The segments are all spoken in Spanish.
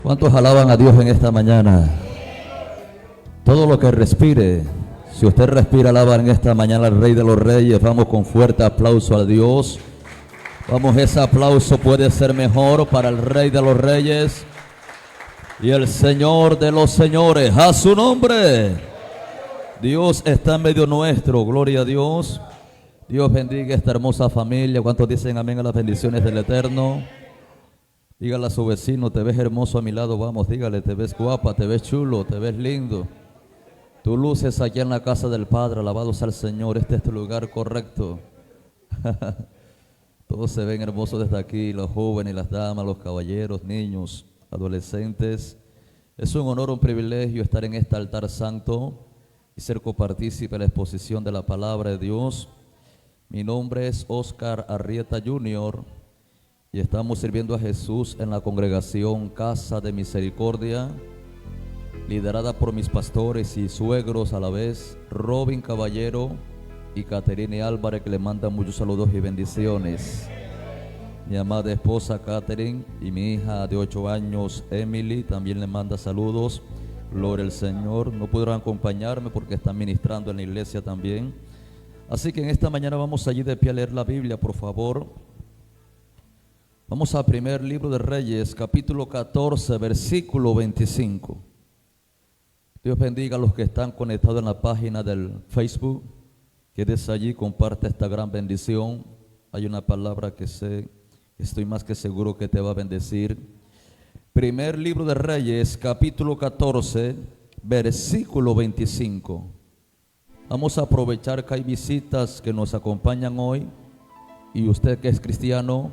¿Cuántos alaban a Dios en esta mañana? Todo lo que respire, si usted respira, alaba en esta mañana al Rey de los Reyes. Vamos con fuerte aplauso a Dios. Vamos, ese aplauso puede ser mejor para el Rey de los Reyes y el Señor de los Señores. A su nombre. Dios está en medio nuestro, gloria a Dios. Dios bendiga esta hermosa familia. ¿Cuántos dicen amén a las bendiciones del Eterno? Dígale a su vecino: te ves hermoso a mi lado. Vamos, dígale: te ves guapa, te ves chulo, te ves lindo. Tú luces aquí en la casa del Padre. Alabados al Señor. Este es tu lugar correcto. Todos se ven hermosos desde aquí, los jóvenes, las damas, los caballeros, niños, adolescentes. Es un honor, un privilegio estar en este altar santo y ser copartícipe de la exposición de la palabra de Dios. Mi nombre es Oscar Arrieta Jr. y estamos sirviendo a Jesús en la congregación Casa de Misericordia, liderada por mis pastores y suegros a la vez, Robin Caballero y Caterine Álvarez, que le mandan muchos saludos y bendiciones. Mi amada esposa Catherine y mi hija de 8 años Emily también le manda saludos. Gloria al Señor. No pudieron acompañarme porque están ministrando en la iglesia también. Así que en esta mañana vamos allí de pie a leer la Biblia, por favor. Vamos al primer libro de Reyes, capítulo 14, versículo 25. Dios bendiga a los que están conectados en la página del Facebook. Quédese allí, comparte esta gran bendición. Hay una palabra que estoy más que seguro que te va a bendecir. Primer libro de Reyes, capítulo 14, versículo 25. Vamos a aprovechar que hay visitas que nos acompañan hoy, y usted que es cristiano,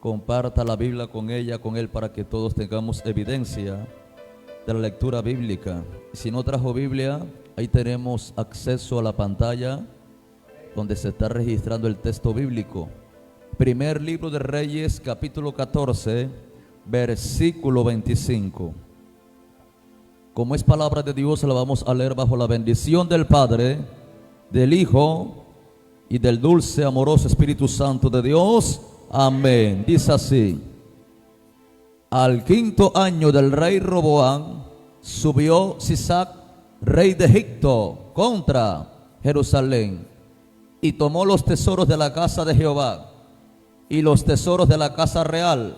comparta la Biblia con ella, con él, para que todos tengamos evidencia de la lectura bíblica. Si no trajo Biblia, ahí tenemos acceso a la pantalla donde se está registrando el texto bíblico. Primer libro de Reyes, capítulo 14, versículo 25. Como es palabra de Dios, la vamos a leer bajo la bendición del Padre, del Hijo y del dulce, amoroso Espíritu Santo de Dios. Amén. Dice así: al 5.º año del rey Roboam, subió Sisac, rey de Egipto, contra Jerusalén, y tomó los tesoros de la casa de Jehová y los tesoros de la casa real,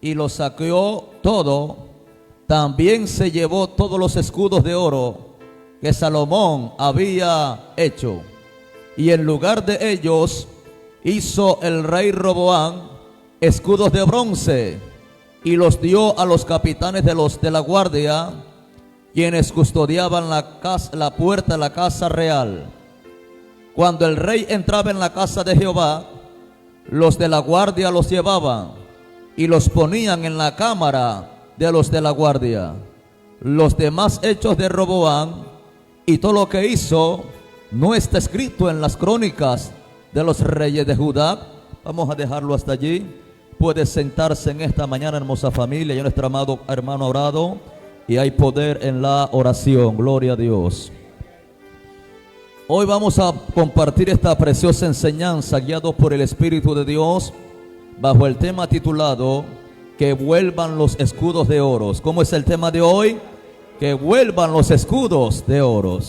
y los saqueó todo. También se llevó todos los escudos de oro que Salomón había hecho, y en lugar de ellos hizo el rey Roboam escudos de bronce, y los dio a los capitanes de la guardia, quienes custodiaban la puerta de la casa real. Cuando el rey entraba en la casa de Jehová, los de la guardia los llevaban y los ponían en la cámara de los de la guardia. Los demás hechos de Roboam y todo lo que hizo no está escrito en las crónicas de los reyes de Judá. Vamos a dejarlo hasta allí. Puede sentarse en esta mañana, hermosa familia. Y nuestro amado hermano ha orado y hay poder en la oración. Gloria a Dios. Hoy vamos a compartir esta preciosa enseñanza guiados por el Espíritu de Dios bajo el tema titulado que vuelvan los escudos de oro. ¿Cómo es el tema de hoy? Que vuelvan los escudos de oro.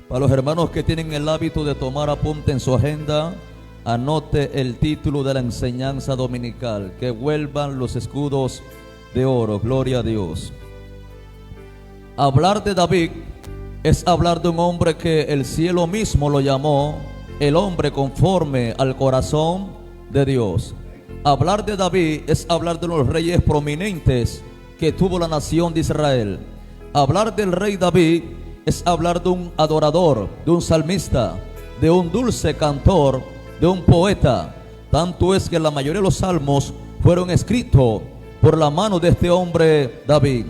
Para los hermanos que tienen el hábito de tomar apunte en su agenda, anote el título de la enseñanza dominical: que vuelvan los escudos de oro. Gloria a Dios. Hablar de David es hablar de un hombre que el cielo mismo lo llamó el hombre conforme al corazón de Dios. Hablar de David es hablar de los reyes prominentes que tuvo la nación de Israel. Hablar del rey David es hablar de un adorador, de un salmista, de un dulce cantor, de un poeta. Tanto es que la mayoría de los salmos fueron escritos por la mano de este hombre David.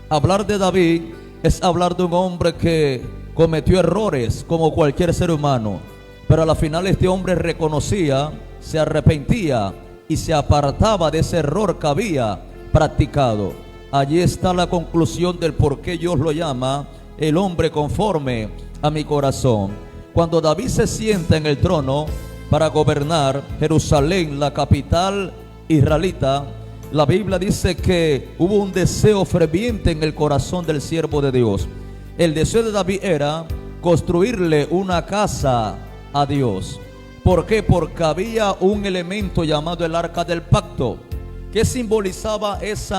Hablar de David es hablar de un hombre que cometió errores como cualquier ser humano, pero a la final este hombre reconocía, se arrepentía y se apartaba de ese error que había practicado. Allí está la conclusión del por qué Dios lo llama el hombre conforme a mi corazón. Cuando David se sienta en el trono para gobernar Jerusalén, la capital israelita, la Biblia dice que hubo un deseo ferviente en el corazón del siervo de Dios. El deseo de David era construirle una casa a Dios. ¿Por qué? Porque había un elemento llamado el arca del pacto, que simbolizaba ese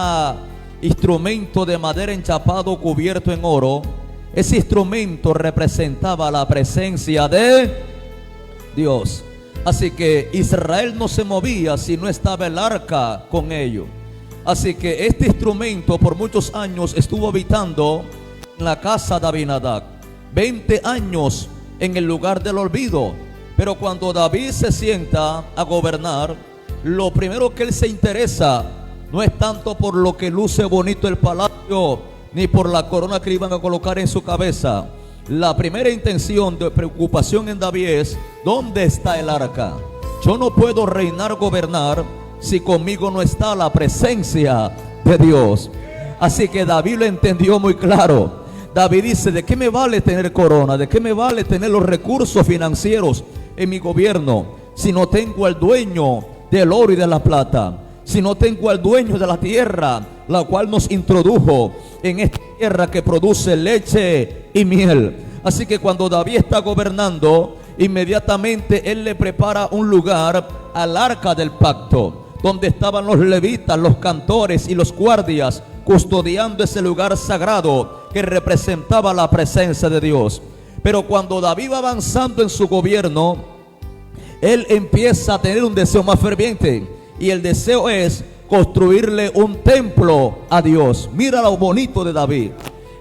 instrumento de madera enchapado cubierto en oro. Ese instrumento representaba la presencia de Dios. Así que Israel no se movía si no estaba el arca con ellos. Así que este instrumento por muchos años estuvo habitando en la casa de Abinadab. 20 años en el lugar del olvido. Pero cuando David se sienta a gobernar, lo primero que él se interesa no es tanto por lo que luce bonito el palacio, ni por la corona que iban a colocar en su cabeza. La primera intención de preocupación en David es: ¿dónde está el arca? Yo no puedo reinar, gobernar, si conmigo no está la presencia de Dios. Así que David lo entendió muy claro. David dice: ¿de qué me vale tener corona? ¿De qué me vale tener los recursos financieros en mi gobierno si no tengo al dueño del oro y de la plata? Si no tengo al dueño de la tierra, la cual nos introdujo en esta tierra que produce leche y miel. Así que cuando David está gobernando, inmediatamente él le prepara un lugar al arca del pacto, donde estaban los levitas, los cantores y los guardias custodiando ese lugar sagrado que representaba la presencia de Dios. Pero cuando David va avanzando en su gobierno, él empieza a tener un deseo más ferviente, y el deseo es construirle un templo a Dios. Mira lo bonito de David.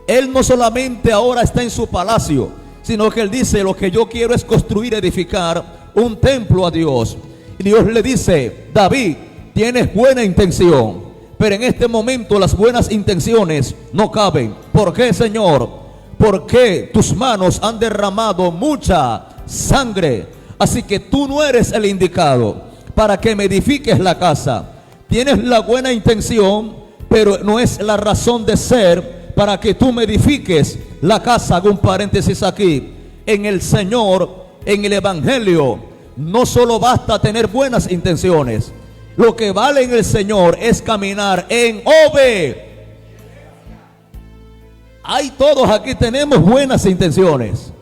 Él no solamente ahora está en su palacio, sino que él dice: lo que yo quiero es construir, edificar un templo a Dios. Y Dios le dice: David, tienes buena intención, pero en este momento las buenas intenciones no caben. ¿Por qué, Señor? Porque tus manos han derramado mucha sangre. Así que tú no eres el indicado para que me edifiques la casa. Tienes la buena intención, pero no es la razón de ser para que tú me edifiques la casa. Hago un paréntesis aquí. En el Señor, en el Evangelio, no solo basta tener buenas intenciones. Lo que vale en el Señor es caminar en obediencia. Todos aquí tenemos buenas intenciones,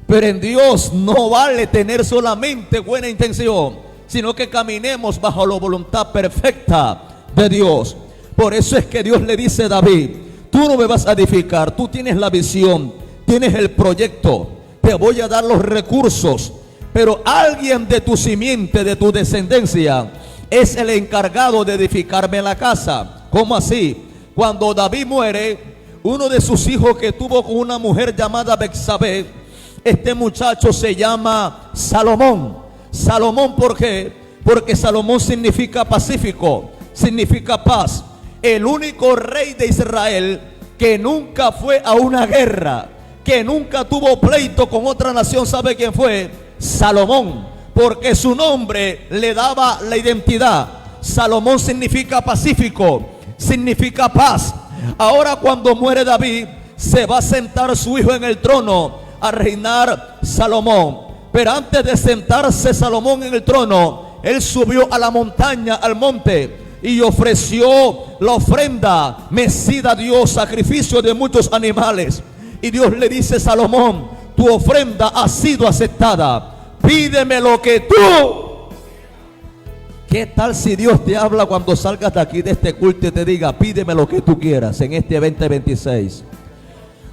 pero en Dios no vale tener solamente buena intención, sino que caminemos bajo la voluntad perfecta de Dios. Por eso es que Dios le dice a David: tú no me vas a edificar, tú tienes la visión, tienes el proyecto, te voy a dar los recursos, pero alguien de tu simiente, de tu descendencia, es el encargado de edificarme la casa. ¿Cómo así? Cuando David muere, uno de sus hijos que tuvo con una mujer llamada Betsabé, este muchacho se llama Salomón. Salomón, ¿por qué? Porque Salomón significa pacífico, significa paz. El único rey de Israel que nunca fue a una guerra, que nunca tuvo pleito con otra nación, ¿sabe quién fue? Salomón, porque su nombre le daba la identidad. Salomón significa pacífico, significa paz. Ahora cuando muere David, se va a sentar su hijo en el trono a reinar Salomón. Pero antes de sentarse Salomón en el trono, él subió a la montaña, al monte, y ofreció la ofrenda mecida a Dios, sacrificio de muchos animales. Y Dios le dice: Salomón, tu ofrenda ha sido aceptada, pídeme lo que tú. ¿Qué tal si Dios te habla cuando salgas de aquí de este culto y te diga: pídeme lo que tú quieras en este 2026?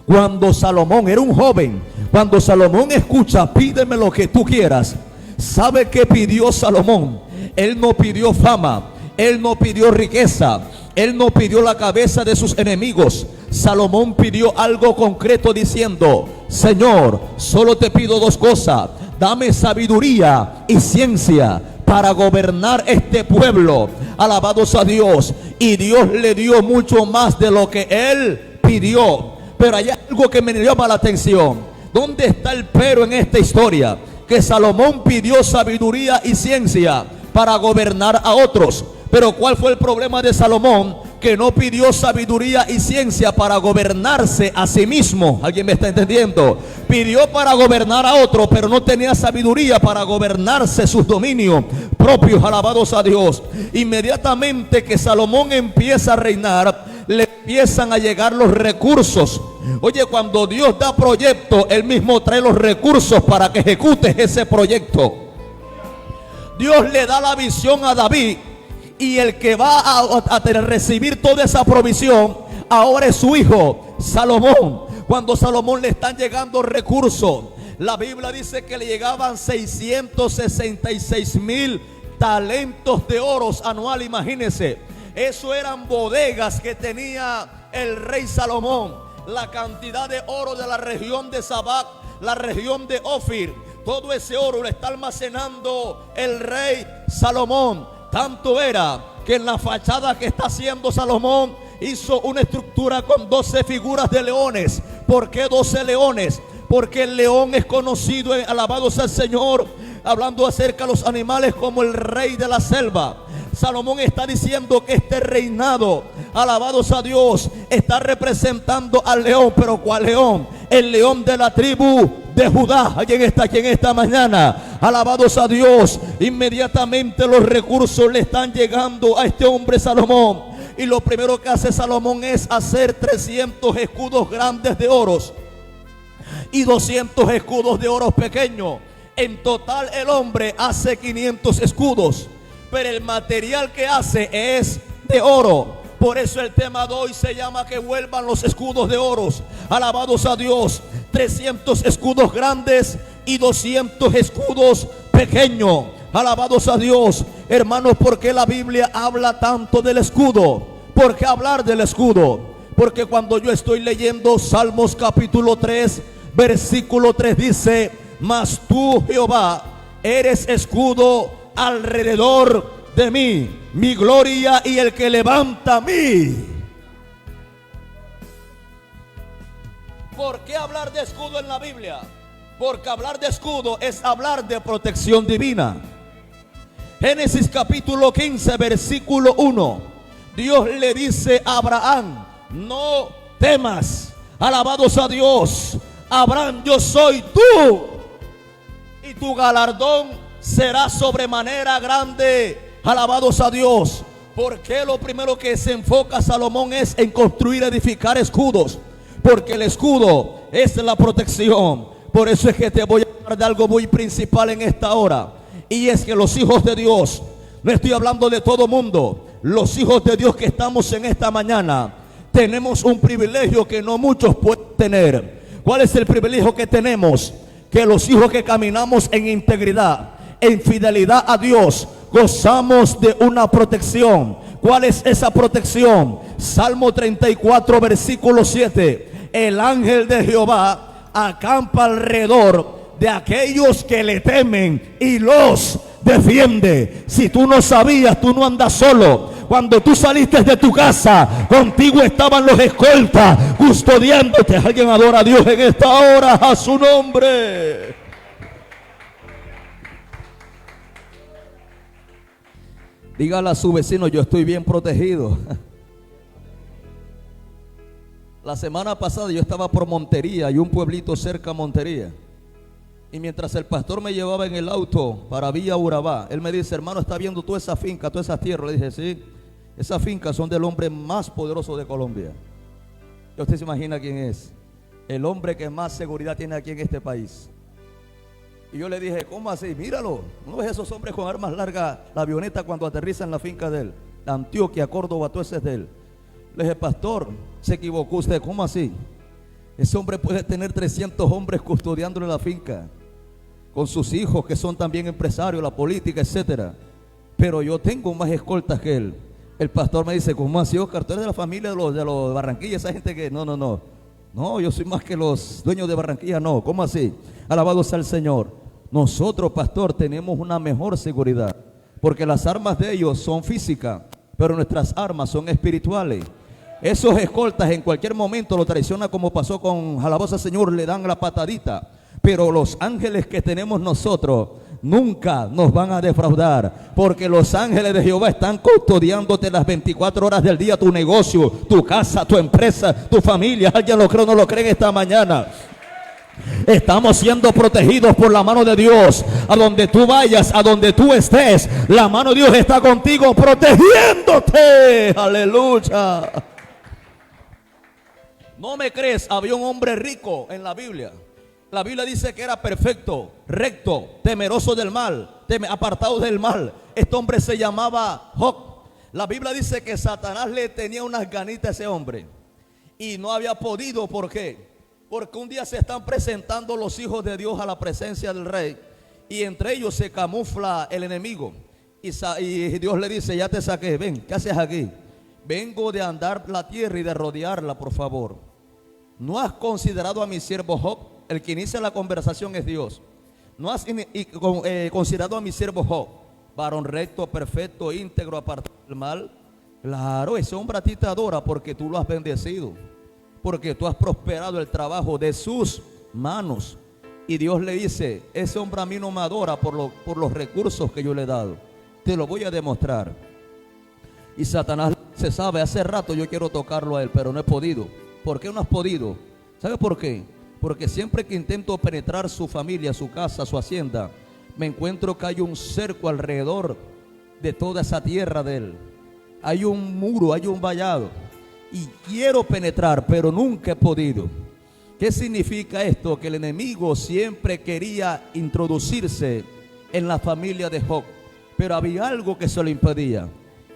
Cuando Salomón era un joven, cuando Salomón escucha: pídeme lo que tú quieras, ¿sabe qué pidió Salomón? Él no pidió fama, él no pidió riqueza, él no pidió la cabeza de sus enemigos. Salomón pidió algo concreto diciendo: Señor, solo te pido dos cosas: dame sabiduría y ciencia para gobernar este pueblo. Alabados a Dios. Y Dios le dio mucho más de lo que él pidió. Pero hay algo que me llama la atención. ¿Dónde está el pero en esta historia? Que Salomón pidió sabiduría y ciencia para gobernar a otros. Pero ¿cuál fue el problema de Salomón? Que no pidió sabiduría y ciencia para gobernarse a sí mismo. ¿Alguien me está entendiendo? pidió para gobernar a otro, pero no tenía sabiduría para gobernarse sus dominios propios. Alabados a Dios. Inmediatamente que Salomón empieza a reinar, le empiezan a llegar los recursos. Oye, cuando Dios da proyecto, Él mismo trae los recursos para que ejecutes ese proyecto. Dios le da la visión a David, y el que va a recibir toda esa provisión ahora es su hijo Salomón. Cuando Salomón le están llegando recursos, la Biblia dice que le llegaban 666,000 talentos de oros anual. Imagínense, eso eran bodegas que tenía el rey Salomón. La cantidad de oro de la región de Sabac, la región de Ofir, todo ese oro lo está almacenando el rey Salomón. Tanto era que en la fachada que está haciendo Salomón hizo una estructura con 12 figuras de leones. ¿Por qué 12 leones? Porque el león es conocido, alabados al Señor, hablando acerca de los animales, como el rey de la selva. Salomón está diciendo que este reinado, alabados a Dios, está representando al león. ¿Pero cuál león? El león de la tribu de Judá. ¿Alguien está aquí en esta mañana? Alabados a Dios. Inmediatamente los recursos le están llegando a este hombre Salomón, y lo primero que hace Salomón es hacer 300 escudos grandes de oros y 200 escudos de oro pequeños. En total el hombre hace 500 escudos, pero el material que hace es de oro. Por eso el tema de hoy se llama que vuelvan los escudos de oros. Alabados a Dios. 300 escudos grandes y 200 escudos pequeños. Alabados a Dios. Hermanos, ¿por qué la Biblia habla tanto del escudo? ¿Por qué hablar del escudo? Porque cuando yo estoy leyendo Salmos capítulo 3, versículo 3 dice: mas tú, Jehová, eres escudo alrededor de mí, mi gloria y el que levanta a mí. ¿Por qué hablar de escudo en la Biblia? Porque hablar de escudo es hablar de protección divina. Génesis capítulo 15, versículo 1. Dios le dice a Abraham: no temas. Alabados a Dios. Abraham, yo soy tú, y tu galardón será sobremanera grande. Alabados a Dios. Porque lo primero que se enfoca Salomón es en construir, edificar escudos. Porque el escudo es la protección. Por eso es que te voy a hablar de algo muy principal en esta hora. Y es que los hijos de Dios, no estoy hablando de todo mundo, los hijos de Dios que estamos en esta mañana, tenemos un privilegio que no muchos pueden tener. ¿Cuál es el privilegio que tenemos? Que los hijos que caminamos en integridad, en fidelidad a Dios, gozamos de una protección. ¿Cuál es esa protección? Salmo 34, versículo 7. El ángel de Jehová acampa alrededor de aquellos que le temen y los defiende. Si tú no sabías, tú no andas solo. Cuando tú saliste de tu casa, contigo estaban los escoltas custodiándote. Alguien adora a Dios en esta hora, a su nombre. Dígale a su vecino: yo estoy bien protegido. La semana pasada yo estaba por Montería, hay un pueblito cerca a Montería, y mientras el pastor me llevaba en el auto para Villa Urabá, él me dice: hermano, ¿está viendo toda esa finca, toda esa tierra? Le dije: sí, esas fincas son del hombre más poderoso de Colombia. ¿Y usted se imagina quién es? El hombre que más seguridad tiene aquí en este país. Y yo le dije: ¿cómo así? Míralo, ¿no ves esos hombres con armas largas, la avioneta cuando aterriza en la finca de él? Antioquia, Córdoba, todo ese es de él. Le dije: pastor, se equivocó usted. ¿Cómo así? Ese hombre puede tener 300 hombres custodiándole la finca, con sus hijos que son también empresarios, la política, etcétera. Pero yo tengo más escoltas que él. El pastor me dice: ¿cómo así, Oscar? ¿Tú eres de la familia de los de Barranquilla? Esa gente que... No, yo soy más que los dueños de Barranquilla. No, ¿cómo así? Alabado sea el Señor. Nosotros, pastor, tenemos una mejor seguridad, porque las armas de ellos son físicas, pero nuestras armas son espirituales. Esos escoltas en cualquier momento lo traicionan, como pasó con Alabosa Señor, le dan la patadita. Pero los ángeles que tenemos nosotros nunca nos van a defraudar, porque los ángeles de Jehová están custodiándote las 24 horas del día, tu negocio, tu casa, tu empresa, tu familia. ¿Alguien lo cree o no lo cree en esta mañana? Estamos siendo protegidos por la mano de Dios. A donde tú vayas, a donde tú estés, la mano de Dios está contigo protegiéndote. Aleluya. ¿No me crees? Había un hombre rico en la Biblia. La Biblia dice que era perfecto, recto, temeroso del mal, apartado del mal. Este hombre se llamaba Job. La Biblia dice que Satanás le tenía unas ganitas a ese hombre y no había podido. ¿Por qué? Porque un día se están presentando los hijos de Dios a la presencia del rey y entre ellos se camufla el enemigo. Y Dios le dice: ya te saqué, ven, ¿qué haces aquí? Vengo de andar la tierra y de rodearla, por favor. ¿No has considerado a mi siervo Job? El que inicia la conversación es Dios. ¿No has considerado a mi siervo Job? Varón recto, perfecto, íntegro, apartado del mal. Claro, ese hombre a ti te adora porque tú lo has bendecido, porque tú has prosperado el trabajo de sus manos. Y Dios le dice: ese hombre a mí no me adora por los recursos que yo le he dado. Te lo voy a demostrar. Y Satanás se sabe, hace rato yo quiero tocarlo a él, pero no he podido. ¿Por qué no has podido? ¿Sabe por qué? Porque siempre que intento penetrar su familia, su casa, su hacienda, me encuentro que hay un cerco alrededor de toda esa tierra de él. Hay un muro, hay un vallado. Y quiero penetrar, pero nunca he podido. ¿Qué significa esto? Que el enemigo siempre quería introducirse en la familia de Job, pero había algo que se lo impedía.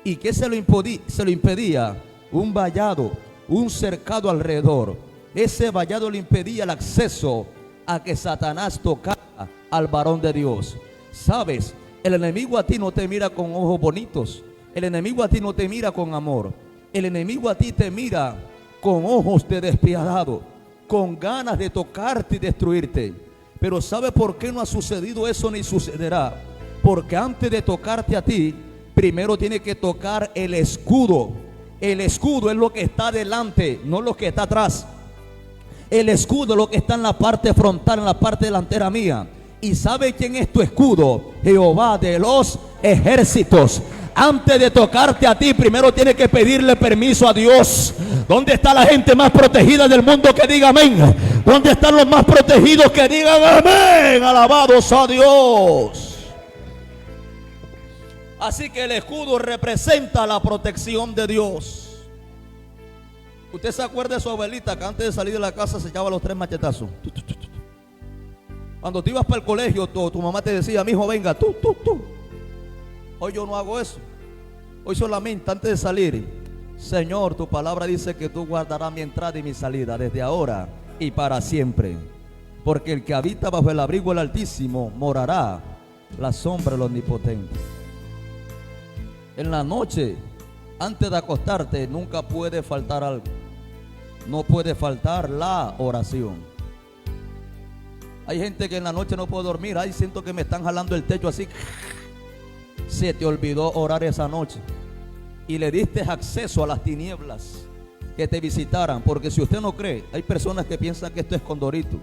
¿Y qué se lo impedía? Un vallado, un cercado alrededor. Ese vallado le impedía el acceso a que Satanás tocara al varón de Dios. ¿Sabes? El enemigo a ti no te mira con ojos bonitos. El enemigo a ti no te mira con amor. El enemigo a ti te mira con ojos de despiadado, con ganas de tocarte y destruirte. Pero ¿sabe por qué no ha sucedido eso ni sucederá? Porque antes de tocarte a ti, primero tiene que tocar el escudo. El escudo es lo que está delante, no lo que está atrás. El escudo es lo que está en la parte frontal, en la parte delantera mía. ¿Y sabe quién es tu escudo? Jehová de los ejércitos. Antes de tocarte a ti, primero tienes que pedirle permiso a Dios. ¿Dónde está la gente más protegida del mundo que diga amén? ¿Dónde están los más protegidos que digan amén? Alabados a Dios. Así que el escudo representa la protección de Dios. ¿Usted se acuerda de su abuelita que antes de salir de la casa se echaba los 3 machetazos? Cuando te ibas para el colegio, tu mamá te decía: mi hijo, venga, tú. Hoy yo no hago eso. Hoy solamente antes de salir: Señor, tu palabra dice que tú guardarás mi entrada y mi salida desde ahora y para siempre. Porque el que habita bajo el abrigo del Altísimo morará la sombra del Omnipotente. En la noche, antes de acostarte, nunca puede faltar algo. No puede faltar la oración. Hay gente que en la noche no puede dormir. Ay, siento que me están jalando el techo así. Se te olvidó orar esa noche y le diste acceso a las tinieblas que te visitaran. Porque si usted no cree, hay personas que piensan que esto es condorito.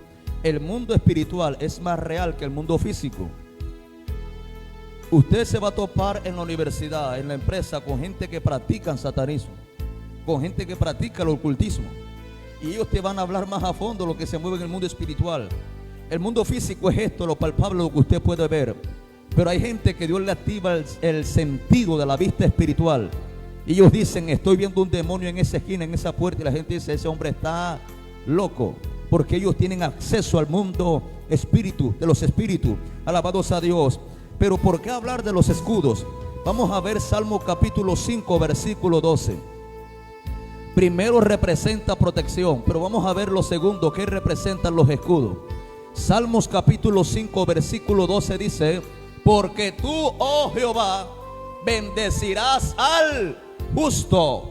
El mundo espiritual es más real que el mundo físico. Usted se va a topar en la universidad, en la empresa, con gente que practican satanismo, con gente que practica el ocultismo, y ellos te van a hablar más a fondo lo que se mueve en el mundo espiritual. El mundo físico es esto, lo palpable, lo que usted puede ver. Pero hay gente que Dios le activa el sentido de la vista espiritual. Y ellos dicen: estoy viendo un demonio en esa esquina, en esa puerta. Y la gente dice: ese hombre está loco. Porque ellos tienen acceso al mundo espíritu, de los espíritus. Alabados a Dios. Pero ¿por qué hablar de los escudos? Vamos a ver Salmo capítulo 5, versículo 12. Primero representa protección, pero vamos a ver lo segundo, ¿qué representan los escudos? Salmos capítulo 5, versículo 12 dice: porque tú, oh Jehová, bendecirás al justo,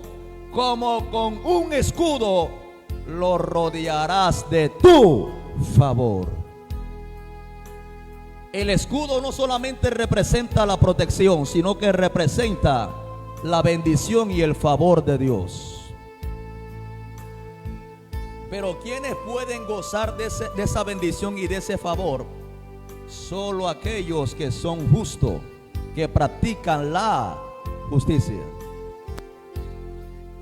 como con un escudo lo rodearás de tu favor. El escudo no solamente representa la protección, sino que representa la bendición y el favor de Dios. Pero ¿quiénes pueden gozar de esa bendición y de ese favor? Solo aquellos que son justos, que practican la justicia.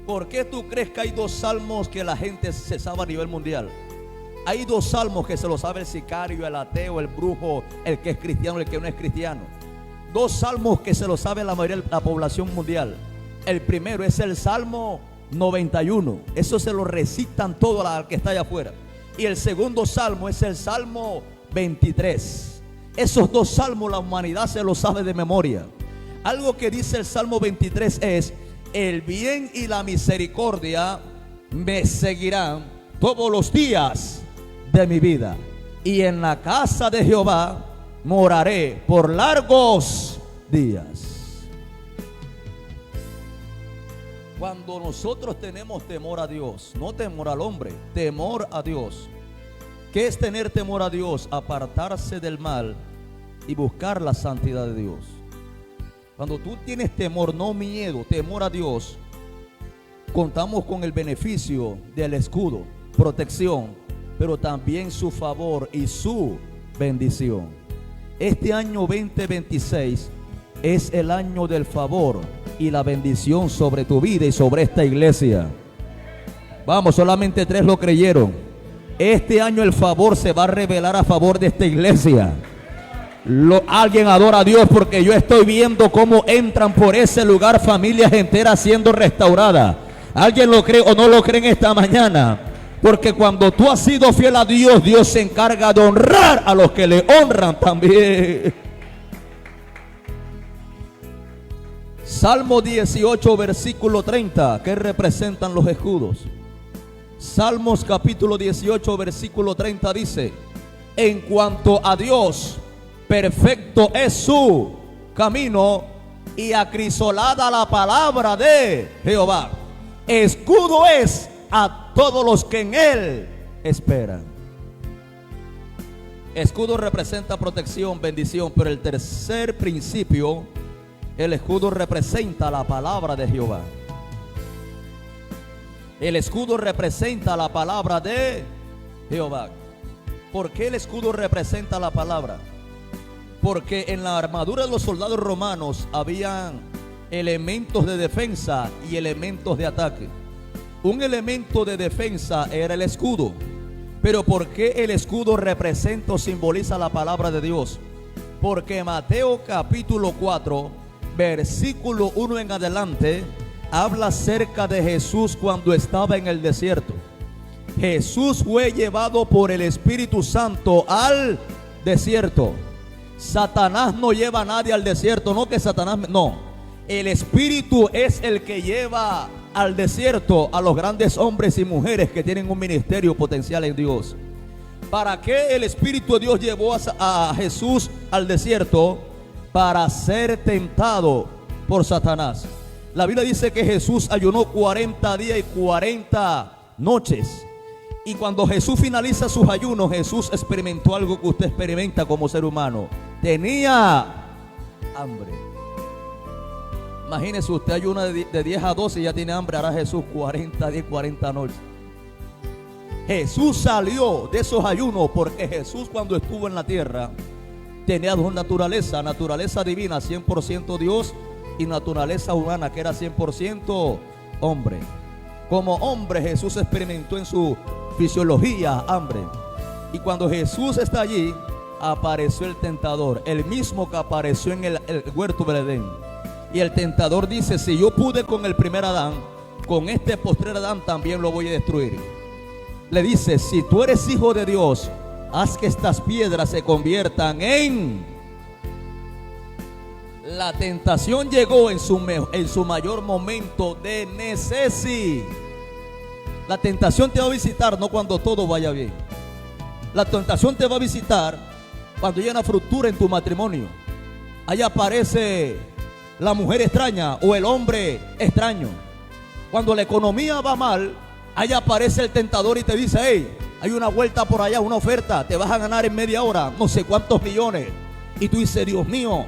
¿Por qué tú crees que hay 2 salmos que la gente se sabe a nivel mundial? Hay dos salmos que se lo sabe el sicario, el ateo, el brujo, el que es cristiano, el que no es cristiano. Dos salmos que se lo sabe la mayoría de la población mundial. El primero es el Salmo 91. Eso se lo recitan todo al que está allá afuera. Y el segundo salmo es el Salmo 23. Esos dos salmos la humanidad se los sabe de memoria. Algo que dice el Salmo 23 es: el bien y la misericordia me seguirán todos los días de mi vida, y en la casa de Jehová moraré por largos días. Cuando nosotros tenemos temor a Dios, no temor al hombre, temor a Dios. ¿Qué es tener temor a Dios? Apartarse del mal y buscar la santidad de Dios. Cuando tú tienes temor, no miedo, temor a Dios, contamos con el beneficio del escudo, protección, pero también su favor y su bendición. Este año 2026 es el año del favor y la bendición sobre tu vida y sobre esta iglesia. Vamos, solamente 3 lo creyeron. Este año el favor se va a revelar a favor de esta iglesia. Alguien adora a Dios, porque yo estoy viendo cómo entran por ese lugar familias enteras siendo restauradas. ¿Alguien lo cree o no lo cree en esta mañana? Porque cuando tú has sido fiel a Dios, Dios se encarga de honrar a los que le honran también. Salmo 18, versículo 30. ¿Qué representan los escudos? Salmos capítulo 18, versículo 30 dice: en cuanto a Dios, perfecto es su camino, y acrisolada la palabra de Jehová. Escudo es a todos los que en él esperan. Escudo representa protección, bendición, pero el tercer principio, el escudo representa la palabra de Jehová. El escudo representa la palabra de Jehová. ¿Por qué el escudo representa la palabra? Porque en la armadura de los soldados romanos habían elementos de defensa y elementos de ataque. Un elemento de defensa era el escudo. Pero ¿por qué el escudo representa o simboliza la palabra de Dios? Porque Mateo capítulo 4, versículo 1 en adelante, habla acerca de Jesús cuando estaba en el desierto. Jesús fue llevado por el Espíritu Santo al desierto. Satanás no lleva a nadie al desierto, no que Satanás, no. El Espíritu es el que lleva al desierto a los grandes hombres y mujeres que tienen un ministerio potencial en Dios. ¿Para qué el Espíritu de Dios llevó a Jesús al desierto? Para ser tentado por Satanás. La Biblia dice que Jesús ayunó 40 días y 40 noches. Y cuando Jesús finaliza sus ayunos, Jesús experimentó algo que usted experimenta como ser humano. Tenía hambre. Imagínese, usted ayuna de 10 a 12 y ya tiene hambre. Hará Jesús 40 días y 40 noches. Jesús salió de esos ayunos porque Jesús, cuando estuvo en la tierra, tenía dos naturalezas: naturaleza divina, 100% Dios, y naturaleza humana, que era 100% hombre. Como hombre, Jesús experimentó en su fisiología hambre. Y cuando Jesús está allí, apareció el tentador, el mismo que apareció en el huerto del Edén. Y el tentador dice: si yo pude con el primer Adán, con este postrer Adán también lo voy a destruir. Le dice: si tú eres hijo de Dios, haz que estas piedras se conviertan en... La tentación llegó en su mayor momento de necesidad. La tentación te va a visitar no cuando todo vaya bien. La tentación te va a visitar cuando haya una fractura en tu matrimonio. Ahí aparece la mujer extraña o el hombre extraño. Cuando la economía va mal, ahí aparece el tentador y te dice: hey, hay una vuelta por allá, una oferta, te vas a ganar en media hora no sé cuántos millones. Y tú dices: Dios mío.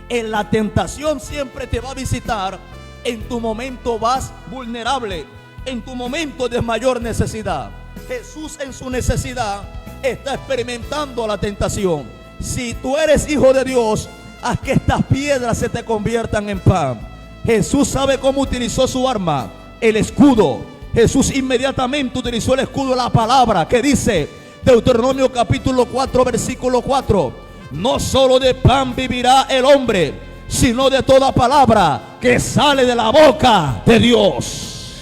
En la tentación siempre te va a visitar en tu momento más vulnerable, en tu momento de mayor necesidad. Jesús, en su necesidad, está experimentando la tentación. Si tú eres hijo de Dios, haz que estas piedras se te conviertan en pan. Jesús sabe cómo utilizó su arma, el escudo. Jesús inmediatamente utilizó el escudo de la palabra, que dice: Deuteronomio capítulo 4, versículo 4. No solo de pan vivirá el hombre, sino de toda palabra que sale de la boca de Dios.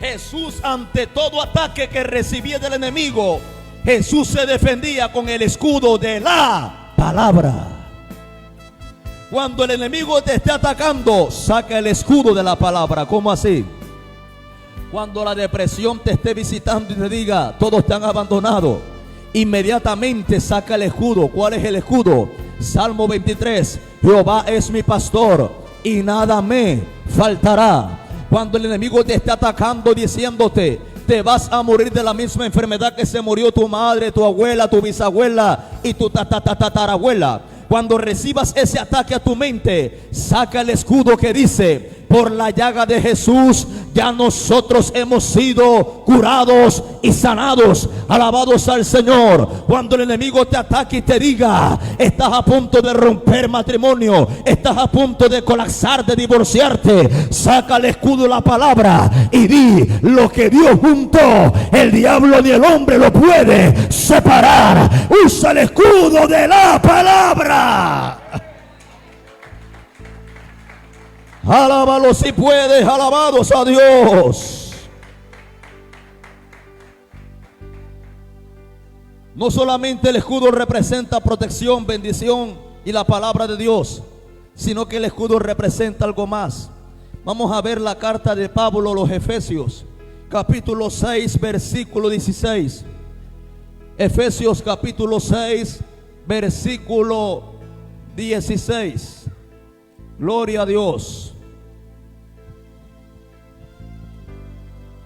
Jesús, ante todo ataque que recibía del enemigo, Jesús se defendía con el escudo de la palabra. Cuando el enemigo te esté atacando, saca el escudo de la palabra. ¿Cómo así? Cuando la depresión te esté visitando y te diga, todos te han abandonado, inmediatamente saca el escudo. ¿Cuál es el escudo? Salmo 23. Jehová es mi pastor y nada me faltará. Cuando el enemigo te esté atacando diciéndote, te vas a morir de la misma enfermedad que se murió tu madre, tu abuela, tu bisabuela y tu tatarabuela. Cuando recibas ese ataque a tu mente, saca el escudo que dice, por la llaga de Jesús ya nosotros hemos sido curados y sanados. Alabados al Señor. Cuando el enemigo te ataque y te diga, estás a punto de romper matrimonio, estás a punto de colapsar, de divorciarte, saca el escudo de la palabra y di, lo que Dios juntó, el diablo ni el hombre lo puede separar. Usa el escudo de la palabra. Alábalo si puedes, alabados a Dios. No solamente el escudo representa protección, bendición y la palabra de Dios, sino que el escudo representa algo más. Vamos a ver la carta de Pablo a los Efesios, capítulo 6, versículo 16. Efesios capítulo 6, versículo 16. Gloria a Dios.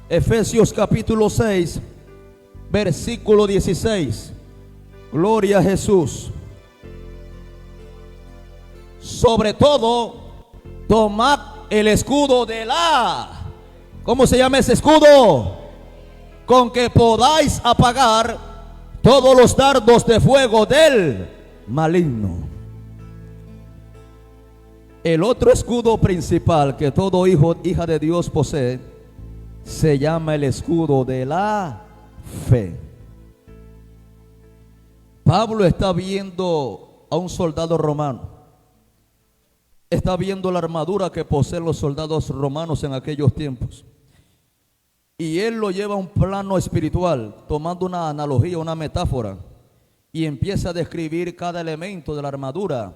Efesios capítulo 6, versículo 16. Gloria a Jesús. Sobre todo, tomad el escudo de la... ¿Cómo se llama ese escudo? Con que podáis apagar todos los dardos de fuego del maligno. El otro escudo principal que todo hijo, hija de Dios posee, se llama el escudo de la fe. Pablo está viendo a un soldado romano. Está viendo la armadura que poseen los soldados romanos en aquellos tiempos. Y él lo lleva a un plano espiritual, tomando una analogía, una metáfora, y empieza a describir cada elemento de la armadura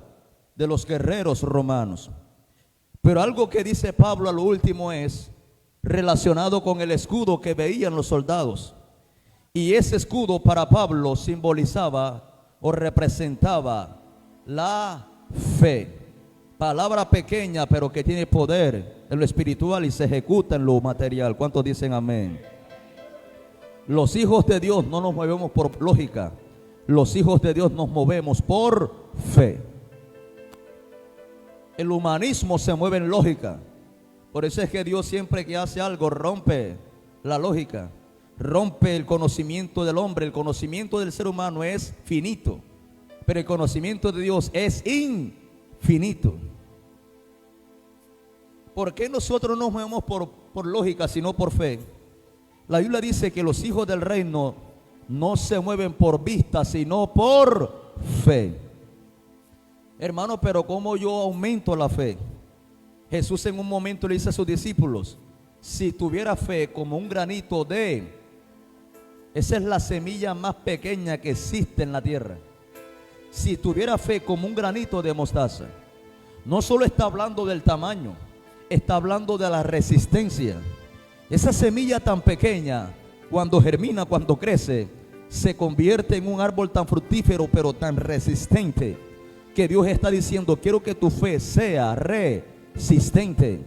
de los guerreros romanos. Pero algo que dice Pablo a lo último es relacionado con el escudo que veían los soldados. Y ese escudo para Pablo simbolizaba o representaba la fe. Palabra pequeña pero que tiene poder en lo espiritual y se ejecuta en lo material. ¿Cuántos dicen amén? Los hijos de Dios no nos movemos por lógica. Los hijos de Dios nos movemos por fe. El humanismo se mueve en lógica. Por eso es que Dios siempre que hace algo rompe la lógica, rompe el conocimiento del hombre. El conocimiento del ser humano es finito, pero el conocimiento de Dios es infinito. ¿Por qué nosotros no nos movemos por lógica, sino por fe? La Biblia dice que los hijos del reino no se mueven por vista, sino por fe. Hermano, pero ¿cómo yo aumento la fe? Jesús en un momento le dice a sus discípulos, si tuviera fe como un granito de... Esa es la semilla más pequeña que existe en la tierra. Si tuviera fe como un granito de mostaza. No solo está hablando del tamaño, está hablando de la resistencia. Esa semilla tan pequeña, cuando germina, cuando crece, se convierte en un árbol tan fructífero, pero tan resistente, que Dios está diciendo, quiero que tu fe sea resistente.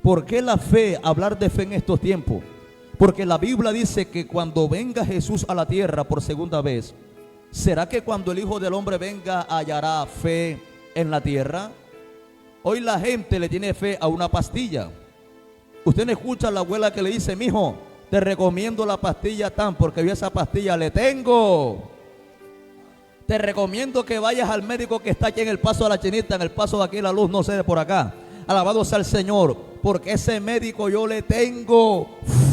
¿Por qué la fe? Hablar de fe en estos tiempos. Porque la Biblia dice que cuando venga Jesús a la tierra por segunda vez, ¿será que cuando el Hijo del Hombre venga hallará fe en la tierra? Hoy la gente le tiene fe a una pastilla. Usted no escucha a la abuela que le dice, mijo, te recomiendo la pastilla tan, porque yo esa pastilla le tengo. Te recomiendo que vayas al médico que está aquí en el Paso de la Chinita, en el Paso de aquí la Luz, no sé, de por acá. Alabado sea el Señor, porque ese médico yo le tengo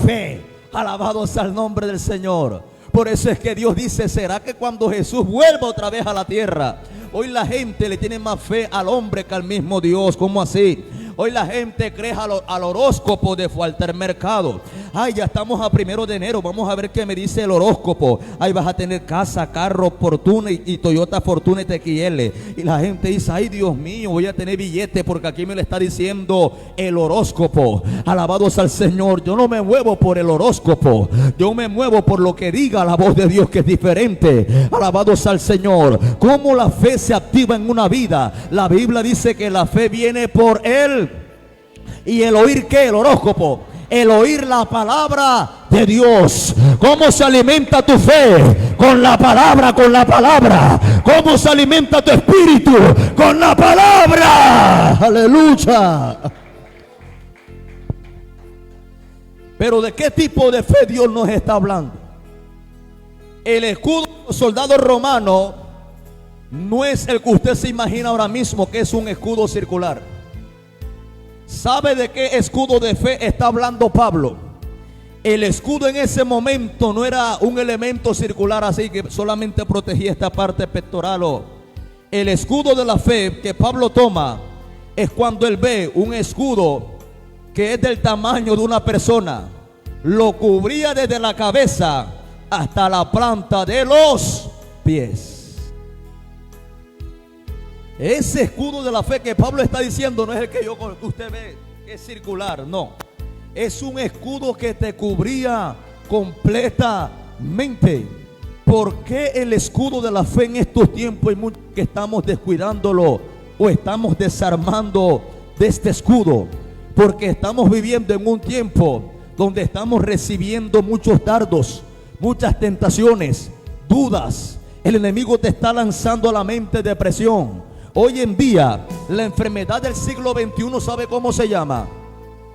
fe. Alabado sea el nombre del Señor. Por eso es que Dios dice, ¿será que cuando Jesús vuelva otra vez a la tierra? Hoy la gente le tiene más fe al hombre que al mismo Dios. ¿Cómo así? Hoy la gente cree al horóscopo de Walter Mercado. Ay, ya estamos a 1 de enero. Vamos a ver qué me dice el horóscopo. Ay, vas a tener casa, carro, Fortuna y Toyota Fortuna y TXL. Y la gente dice, ay, Dios mío, voy a tener billete porque aquí me lo está diciendo el horóscopo. Alabados al Señor. Yo no me muevo por el horóscopo. Yo me muevo por lo que diga la voz de Dios, que es diferente. Alabados al Señor. ¿Cómo la fe se activa en una vida? La Biblia dice que la fe viene por él. ¿Y el oír qué? El horóscopo. El oír la palabra de Dios. ¿Cómo se alimenta tu fe? Con la palabra, con la palabra. ¿Cómo se alimenta tu espíritu? Con la palabra. Aleluya. Pero ¿de qué tipo de fe Dios nos está hablando? El escudo de los soldados romanos no es el que usted se imagina ahora mismo, que es un escudo circular. ¿Sabe de qué escudo de fe está hablando Pablo? El escudo en ese momento no era un elemento circular así que solamente protegía esta parte pectoral. El escudo de la fe que Pablo toma es cuando él ve un escudo que es del tamaño de una persona. Lo cubría desde la cabeza hasta la planta de los pies. Ese escudo de la fe que Pablo está diciendo no es el que usted ve, que es circular, no. Es un escudo que te cubría completamente. ¿Por qué el escudo de la fe en estos tiempos hay muchos que estamos descuidándolo o estamos desarmando de este escudo? Porque estamos viviendo en un tiempo donde estamos recibiendo muchos dardos, muchas tentaciones, dudas. El enemigo te está lanzando a la mente depresión. Hoy en día, la enfermedad del siglo XXI, ¿sabe cómo se llama?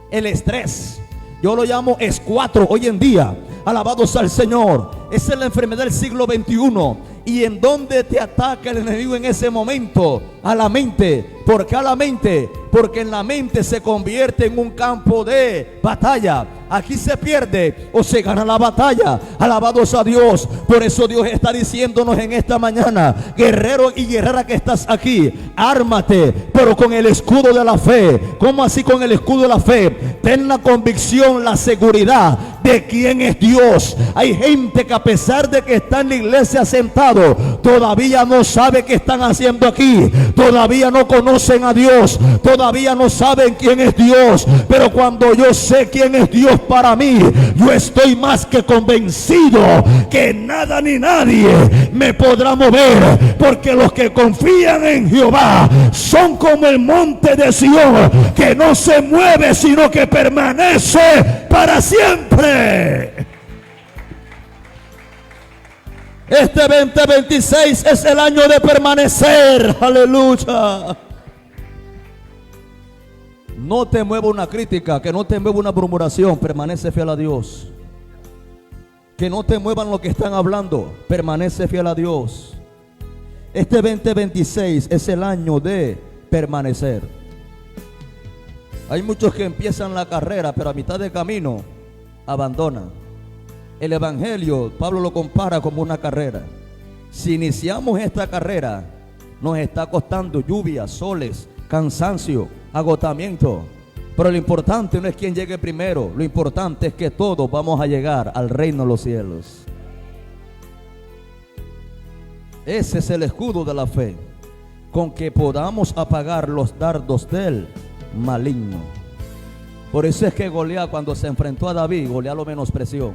El estrés. Yo lo llamo S4 hoy en día. Alabados al Señor. Esa es la enfermedad del siglo XXI. ¿Y en dónde te ataca el enemigo en ese momento? A la mente. ¿Por qué a la mente? Porque en la mente se convierte en un campo de batalla. Aquí se pierde o se gana la batalla. Alabados a Dios. Por eso Dios está diciéndonos en esta mañana, guerrero y guerrera que estás aquí, ármate, pero con el escudo de la fe. ¿Cómo así con el escudo de la fe? Ten la convicción, la seguridad de quién es Dios. Hay gente que a pesar de que está en la iglesia sentado, todavía no sabe qué están haciendo aquí. Todavía no conocen a Dios. Todavía no saben quién es Dios. Pero cuando yo sé quién es Dios para mí, yo estoy más que convencido que nada ni nadie me podrá mover, porque los que confían en Jehová son como el monte de Sión, que no se mueve sino que permanece para siempre. Este 2026 es el año de permanecer. Aleluya. No te mueva una crítica, que no te mueva una murmuración. Permanece fiel a Dios. Que no te muevan lo que están hablando. Permanece fiel a Dios. Este 2026 es el año de permanecer. Hay muchos que empiezan la carrera, pero a mitad de camino abandonan. El evangelio, Pablo lo compara como una carrera. Si iniciamos esta carrera, nos está costando lluvia, soles, cansancio, agotamiento. Pero lo importante no es quién llegue primero. Lo importante es que todos vamos a llegar al reino de los cielos. Ese es el escudo de la fe, con que podamos apagar los dardos del maligno. Por eso es que Goliat, cuando se enfrentó a David, Goliat lo menospreció.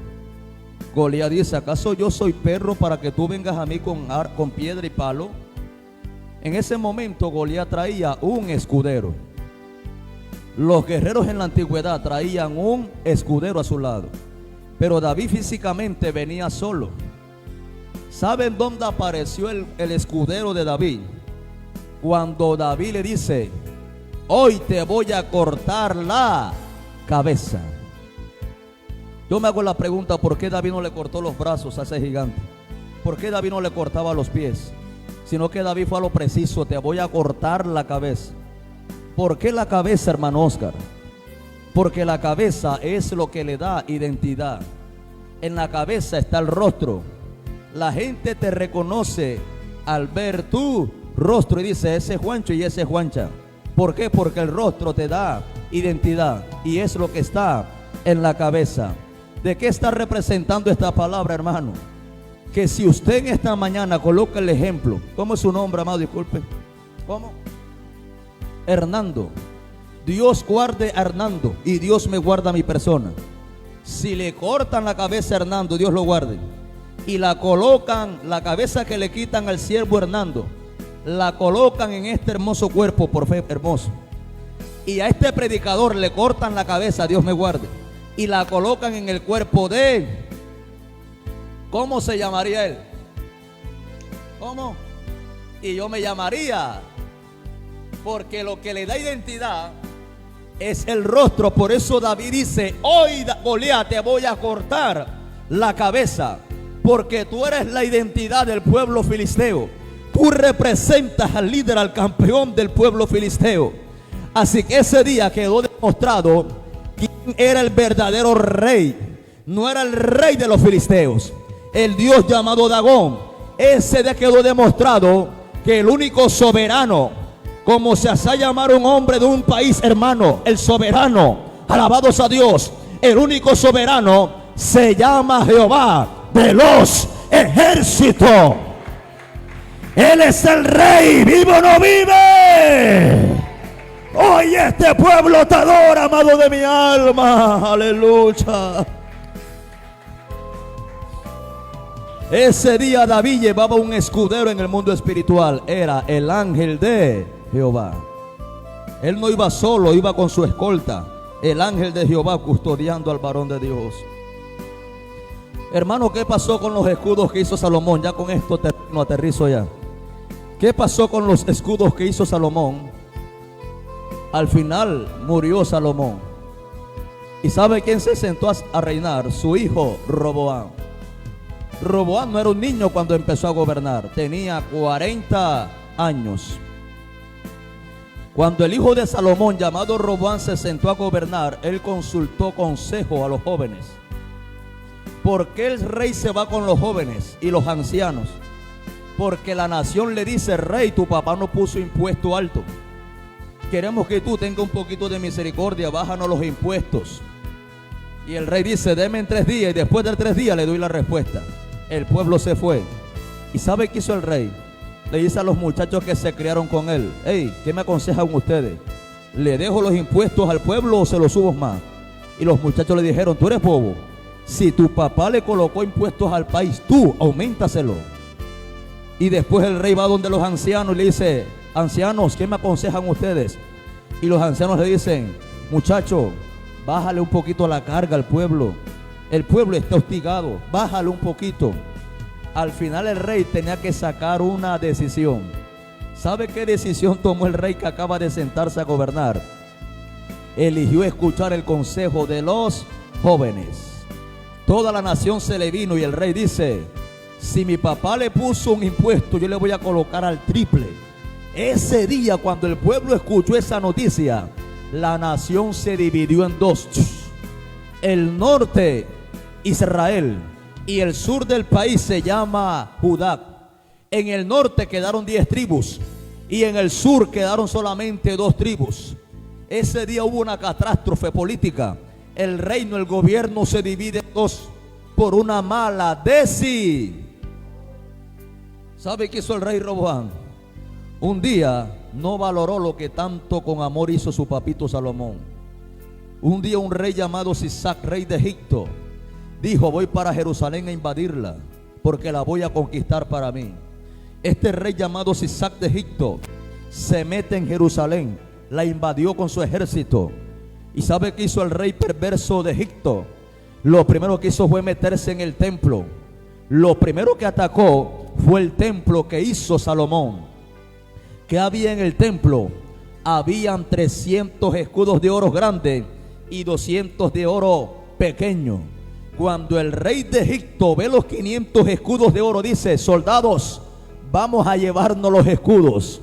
Goliat dice: ¿acaso yo soy perro para que tú vengas a mí con piedra y palo? En ese momento Goliat traía un escudero. Los guerreros en la antigüedad traían un escudero a su lado, pero David físicamente venía solo. ¿Saben dónde apareció el escudero de David? Cuando David le dice: hoy te voy a cortar la cabeza. Yo me hago la pregunta: ¿por qué David no le cortó los brazos a ese gigante? ¿Por qué David no le cortaba los pies? Sino que David fue a lo preciso: te voy a cortar la cabeza. ¿Por qué la cabeza, hermano Oscar? Porque la cabeza es lo que le da identidad. en la cabeza está el rostro. La gente te reconoce al ver tu rostro y dice, ese es Juancho y ese es Juancha. ¿Por qué? Porque el rostro te da identidad y es lo que está en la cabeza. ¿De qué está representando esta palabra, hermano? Que si usted en esta mañana coloca el ejemplo, ¿cómo es su nombre, amado? Disculpe. ¿Cómo? Hernando. Dios guarde a Hernando y Dios me guarda a mi persona. Si le cortan la cabeza a Hernando, Dios lo guarde, y la colocan, la cabeza que le quitan al siervo Hernando, la colocan en este hermoso cuerpo, por fe hermoso, y a este predicador le cortan la cabeza, Dios me guarde, y la colocan en el cuerpo de él, ¿cómo se llamaría él? ¿Cómo? Y yo me llamaría, porque lo que le da identidad es el rostro. Por eso David dice, hoy Goliat te voy a cortar la cabeza, porque tú eres la identidad del pueblo filisteo. Tú representas al líder, al campeón del pueblo filisteo. Así que ese día quedó demostrado quién era el verdadero rey. No era el rey de los filisteos, el Dios llamado Dagón. Ese día quedó demostrado que el único soberano, como se hace llamar un hombre de un país, hermano, el soberano, alabados a Dios, el único soberano se llama Jehová de los ejércitos. Él es el rey, vivo o no vive. Hoy este pueblo te adora, amado de mi alma, aleluya. Ese día David llevaba un escudero en el mundo espiritual, era el ángel de Jehová. Él no iba solo, iba con su escolta, el ángel de Jehová custodiando al varón de Dios. Hermano, ¿qué pasó con los escudos que hizo Salomón? Ya con esto aterrizo ya. ¿Qué pasó con los escudos que hizo Salomón? Al final murió Salomón. ¿Y sabe quién se sentó a reinar? Su hijo Roboam. Roboam no era un niño cuando empezó a gobernar, tenía 40 años. Cuando el hijo de Salomón, llamado Roboam, se sentó a gobernar, él consultó consejo a los jóvenes. ¿Por qué el rey se va con los jóvenes y los ancianos? Porque la nación le dice, rey, tu papá no puso impuesto alto. Queremos que tú tengas un poquito de misericordia, bájanos los impuestos. Y el rey dice, deme en 3 días y después de 3 días le doy la respuesta. El pueblo se fue. ¿Y sabe qué hizo el rey? Le dice a los muchachos que se criaron con él, hey, ¿qué me aconsejan ustedes? ¿Le dejo los impuestos al pueblo o se los subo más? Y los muchachos le dijeron, tú eres bobo. Si tu papá le colocó impuestos al país, tú auméntaselo. Y después el rey va donde los ancianos y le dice, ancianos, ¿qué me aconsejan ustedes? Y los ancianos le dicen, muchacho, bájale un poquito la carga al pueblo. El pueblo está hostigado, bájale un poquito. Al final el rey tenía que sacar una decisión. ¿Sabe qué decisión tomó el rey que acaba de sentarse a gobernar? Eligió escuchar el consejo de los jóvenes. Toda la nación se le vino y el rey dice, si mi papá le puso un impuesto, yo le voy a colocar al triple. Ese día, cuando el pueblo escuchó esa noticia, la nación se dividió en 2. El norte, Israel, y el sur del país se llama Judá. En el norte quedaron 10 tribus y en el sur quedaron solamente 2 tribus. Ese día hubo una catástrofe política. El reino, el gobierno se divide en 2 por una mala decisión. ¿Sabe qué hizo el rey Roboam? Un día no valoró lo que tanto con amor hizo su papito Salomón. Un día un rey llamado Sisac, rey de Egipto, dijo, voy para Jerusalén a invadirla, porque la voy a conquistar para mí. Este rey llamado Sisac de Egipto se mete en Jerusalén, la invadió con su ejército. ¿Y sabe qué hizo el rey perverso de Egipto? Lo primero que hizo fue meterse en el templo. Lo primero que atacó fue el templo que hizo Salomón. ¿Qué había en el templo? Habían 300 escudos de oro grandes y 200 de oro pequeño. Cuando el rey de Egipto ve los 500 escudos de oro, dice, soldados, vamos a llevarnos los escudos.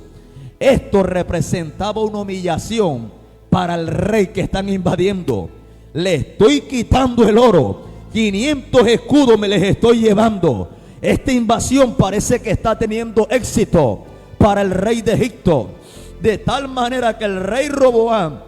Esto representaba una humillación para el rey que están invadiendo. Le estoy quitando el oro 500 escudos me les estoy llevando. Esta invasión parece que está teniendo éxito para el rey de Egipto, de tal manera que el rey Roboam,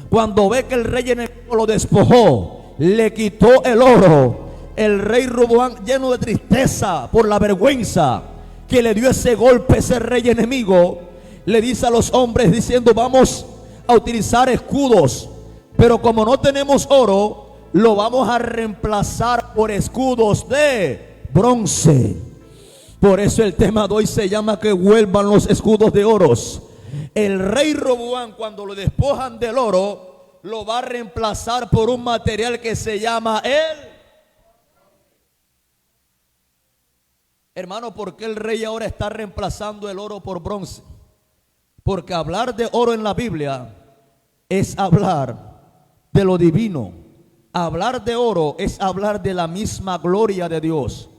cuando ve que el rey enemigo lo despojó, le quitó el oro, el rey Roboam, lleno de tristeza por la vergüenza que le dio ese golpe ese rey enemigo, le dice a los hombres diciendo: vamos a utilizar escudos, pero como no tenemos oro, lo vamos a reemplazar por escudos de bronce. Por eso el tema de hoy se llama que vuelvan los escudos de oros. El rey Roboam, cuando lo despojan del oro, lo va a reemplazar por un material que se llama Hermano, ¿por qué el rey ahora está reemplazando el oro por bronce? Porque hablar de oro en la Biblia es hablar de lo divino. Hablar de oro es hablar de la misma gloria de Dios.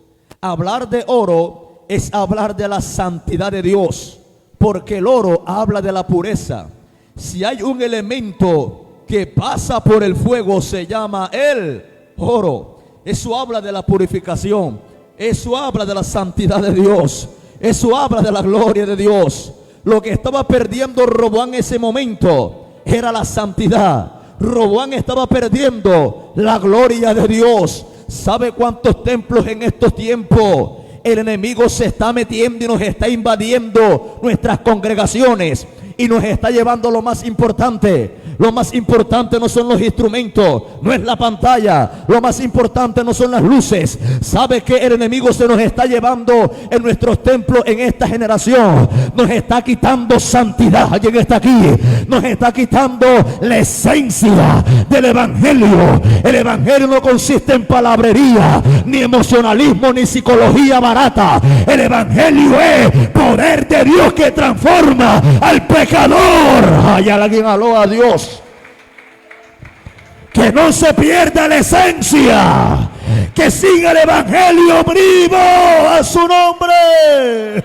Hablar de oro es hablar de la santidad de Dios, porque el oro habla de la pureza. Si hay un elemento que pasa por el fuego, se llama el oro. Eso habla de la purificación, eso habla de la santidad de Dios, eso habla de la gloria de Dios. Lo que estaba perdiendo Roboam en ese momento era la santidad. Roboam estaba perdiendo la gloria de Dios. ¿Sabe cuántos templos en estos tiempos el enemigo se está metiendo y nos está invadiendo nuestras congregaciones y nos está llevando lo más importante? Lo más importante no son los instrumentos, no es la pantalla, lo más importante no son las luces. ¿Sabe que el enemigo se nos está llevando en nuestros templos en esta generación? Nos está quitando santidad. ¿Alguien está aquí? Nos está quitando la esencia del evangelio. El evangelio no consiste en palabrería, ni emocionalismo, ni psicología barata. El evangelio es poder de Dios que transforma al pecador. Ay, alguien aló a Dios. Que no se pierda la esencia, que siga el evangelio vivo a su nombre.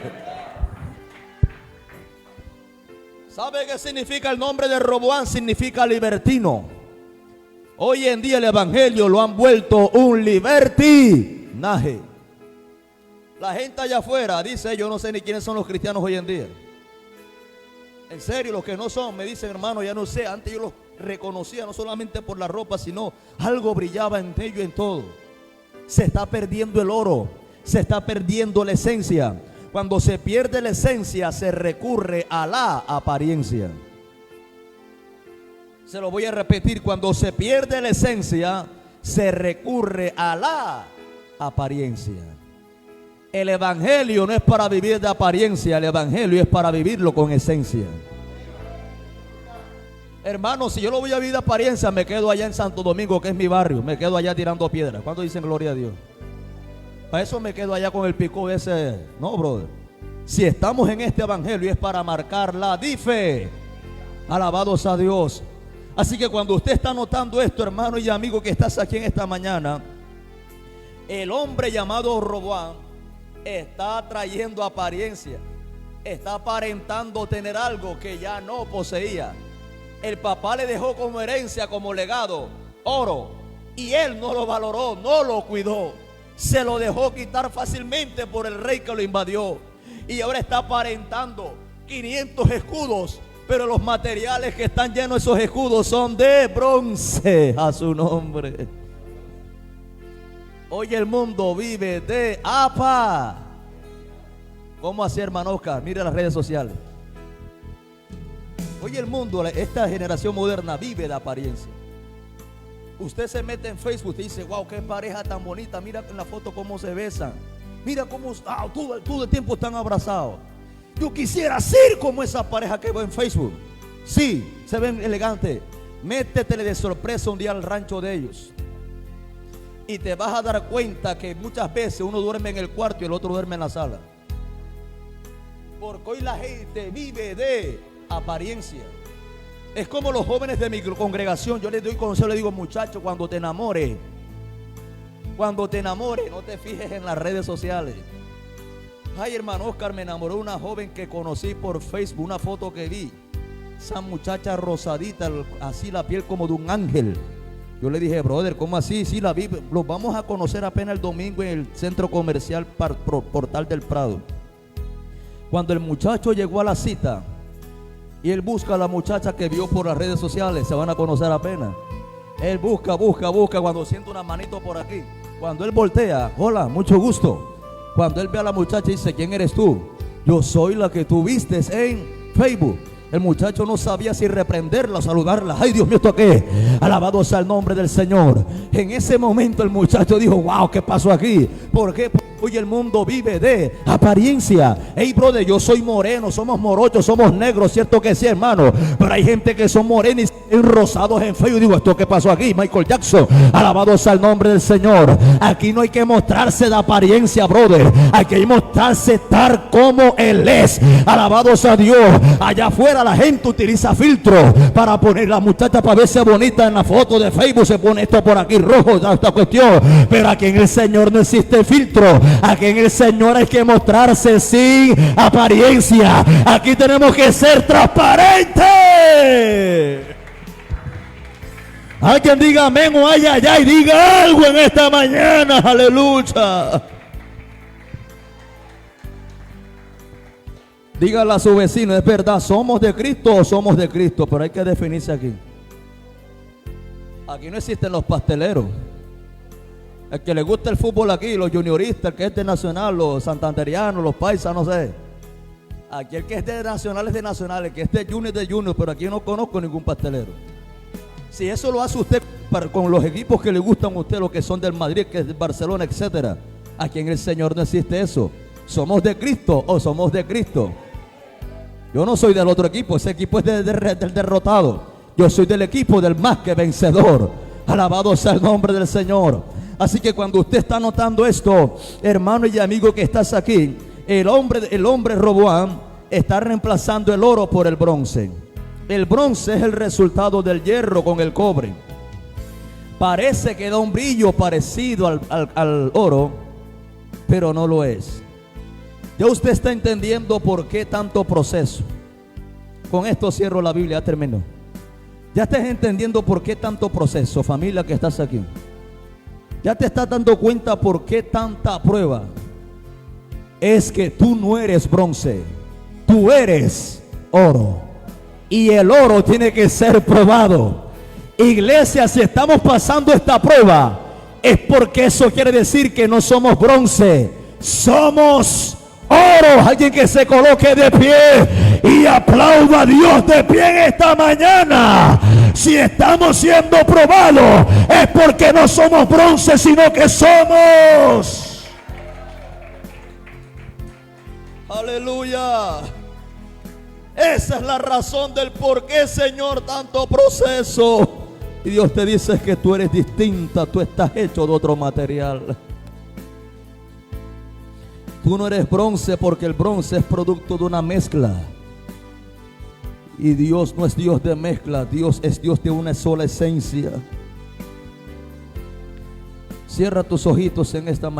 ¿Sabe qué significa el nombre de Roboam? Significa libertino. Hoy en día el evangelio lo han vuelto un libertinaje. La gente allá afuera dice: yo no sé ni quiénes son los cristianos hoy en día. En serio, los que no son, me dicen: hermano, ya no sé, antes yo los reconocía no solamente por la ropa, sino algo brillaba en ellos, en todo. Se está perdiendo el oro, se está perdiendo la esencia. Cuando se pierde la esencia, se recurre a la apariencia. Se lo voy a repetir: cuando se pierde la esencia, se recurre a la apariencia. El evangelio no es para vivir de apariencia, el evangelio es para vivirlo con esencia. Hermano, si yo lo voy a vivir de apariencia, me quedo allá en Santo Domingo, que es mi barrio, me quedo allá tirando piedras. ¿Cuántos dicen gloria a Dios? Para eso me quedo allá con el pico ese. No, brother. Si estamos en este evangelio es para marcar la diferencia. Alabados a Dios. Así que cuando usted está notando esto, hermano y amigo que estás aquí en esta mañana, el hombre llamado Roboam está trayendo apariencia, está aparentando tener algo que ya no poseía. El papá le dejó como herencia, como legado, oro, y él no lo valoró, no lo cuidó, se lo dejó quitar fácilmente por el rey que lo invadió, y ahora está aparentando 500 escudos, pero los materiales que están llenos de esos escudos son de bronce. A su nombre. Hoy el mundo vive de apa. ¿Cómo así, hermano Oscar? Mire las redes sociales. Hoy el mundo, esta generación moderna, vive de apariencia. Usted se mete en Facebook y dice: wow, qué pareja tan bonita. Mira en la foto cómo se besan. Mira cómo todo el tiempo están abrazados. Yo quisiera ser como esa pareja que veo en Facebook. Sí, se ven elegantes. Métetele de sorpresa un día al rancho de ellos y te vas a dar cuenta que muchas veces uno duerme en el cuarto y el otro duerme en la sala. Porque hoy la gente vive de apariencia. Es como los jóvenes de mi congregación. Yo les doy consejo, les digo: muchachos, cuando te enamores, no te fijes en las redes sociales. Ay, hermano Oscar, me enamoró una joven que conocí por Facebook, una foto que vi. Esa muchacha rosadita, así la piel como de un ángel. Yo le dije, brother, ¿cómo así? Sí, la vi, los vamos a conocer apenas el domingo en el centro comercial Portal del Prado. Cuando el muchacho llegó a la cita y él busca a la muchacha que vio por las redes sociales, se van a conocer apenas. Él busca, cuando siente una manito por aquí. Cuando él voltea, hola, mucho gusto. Cuando él ve a la muchacha dice, ¿quién eres tú? Yo soy la que tú vistes en Facebook. El muchacho no sabía si reprenderla o saludarla. Ay, Dios mío, ¿esto qué? Alabado sea el nombre del Señor. En ese momento el muchacho dijo, wow, ¿qué pasó aquí? ¿Por qué? Porque hoy el mundo vive de apariencia. Hey, brother, yo soy moreno, somos morochos, somos negros, cierto que sí, hermano. Pero hay gente que son morenos y rosados en Facebook. Digo, ¿esto qué pasó aquí? Michael Jackson. Alabado sea el nombre del Señor. Aquí no hay que mostrarse de apariencia, brother. Hay que mostrarse tal como Él es. Alabado sea Dios. Allá afuera la gente utiliza filtro para poner la muchacha para verse bonita en la foto de Facebook. Se pone esto por aquí rojo, esta cuestión. Pero aquí en el Señor no existe filtro. Aquí en el Señor hay que mostrarse sin apariencia. Aquí tenemos que ser transparentes. Alguien diga amén o ay, ay, ay, diga algo en esta mañana. Aleluya. Dígale a su vecino, es verdad, ¿somos de Cristo o somos de Cristo? Pero hay que definirse aquí. Aquí no existen los pasteleros. El que le gusta el fútbol aquí, los junioristas, el que es de Nacional, los santanderianos, los paisas, no sé. Aquí el que es de Nacional es de Nacional, el que es de Junior es de Junior, pero aquí no conozco ningún pastelero. Si eso lo hace usted con los equipos que le gustan a usted, los que son del Madrid, que es de Barcelona, etcétera. Aquí en el Señor no existe eso. ¿Somos de Cristo o somos de Cristo? Yo no soy del otro equipo, ese equipo es del derrotado. Yo soy del equipo del más que vencedor. Alabado sea el nombre del Señor. Así que cuando usted está notando esto, hermano y amigo que estás aquí, el hombre Roboam está reemplazando el oro por el bronce. El bronce es el resultado del hierro con el cobre. Parece que da un brillo parecido al oro, pero no lo es. Ya usted está entendiendo por qué tanto proceso. Con esto cierro la Biblia, ya terminó. Ya estás entendiendo por qué tanto proceso, familia que estás aquí. Ya te estás dando cuenta por qué tanta prueba. Es que tú no eres bronce, tú eres oro. Y el oro tiene que ser probado. Iglesia, si estamos pasando esta prueba, es porque eso quiere decir que no somos bronce, somos oro. Alguien que se coloque de pie y aplauda a Dios de pie en esta mañana. Si estamos siendo probados, es porque no somos bronce, sino que somos. Aleluya. Esa es la razón del por qué, Señor, tanto proceso. Y Dios te dice que tú eres distinta, tú estás hecho de otro material. Tú no eres bronce porque el bronce es producto de una mezcla. Y Dios no es Dios de mezcla, Dios es Dios de una sola esencia. Cierra tus ojitos en esta mañana.